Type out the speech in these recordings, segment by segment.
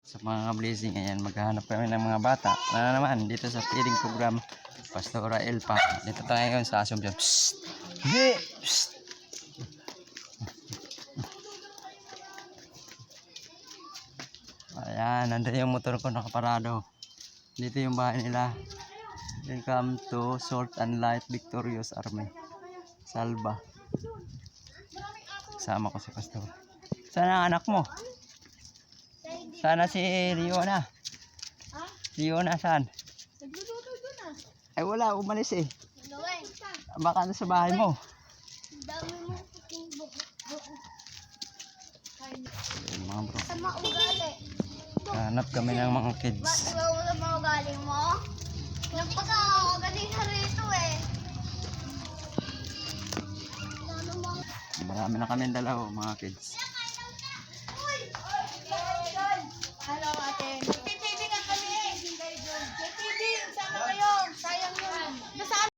Sa mga blessing, ayan, maghahanap kami ng mga bata na naman dito sa feeding program Pastora Elpa. Dito tayo ngayon sa Assumption. Psst! Hindi! Psst! Ayan, nandun yung motor ko nakaparado. Dito yung bahay nila. Welcome to Salt and Light Victorious Army Salva. Kasama ko si Pastor. Saan ang anak mo? Sana si Riona. Riona saan? Nagluluto doon ah. Ay wala, umalis eh. Gawin. Baka na sa bahay mo. Dami mo puting buhok. Ayun, mga bro. Sama ugali. Hanap kami ng mga Ba't kids. iba wala mga ugali mo? Napaka-ugali na rito eh. Marami na kami dalaw mga kids. Hello ate. May nga kami. May TV. Sama kayo. Sayang yun.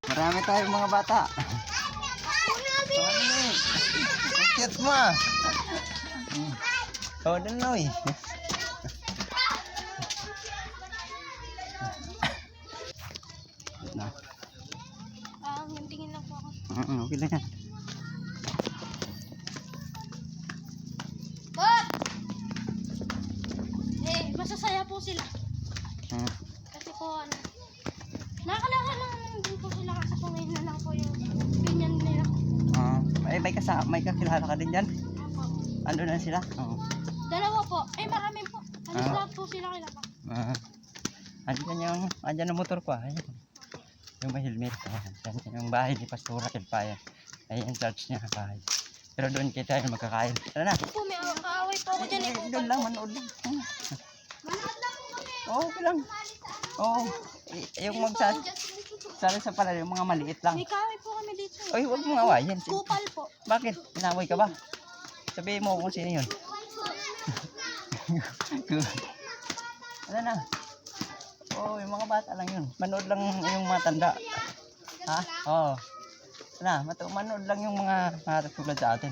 Marami tayong mga bata. Ang cute mo ah. Oh, danoy. Na. Tingin lang po ako. Okay lang yan. Bot! Masasaya po sila. Kasi po nakalala lang din po sila kasi po ngayon na lang po yung opinion nila. May kakilala ka din dyan? Opo. Ando na sila? Oo. Dalawa po. Ay marami po. Alas Ah. lahat po sila kilala. Andyan yung motor ko. Ayan. Yung may helmet. Ayan yung bahay ni Pastora Elpa. Ayan yung church niya. Bahay. Pero doon kita yung magkakain. Tara na. Po may kaaway po ako dyan eh. Doon lang, manood lang. Manood lang po kami. Oo, okay lang. Oo. Yung magsasali sa pala, yung mga maliit lang. May kaaway po kami dito. Oy, huwag mong awayin. Kupal po. Bakit? Inaway ka ba? Sabihin mo kung sino yun. Ano na? Oo, yung mga bata lang yun. Manood lang yung mga tanda. Ha? Oo. Na, manood lang yung mga tulad sa atin.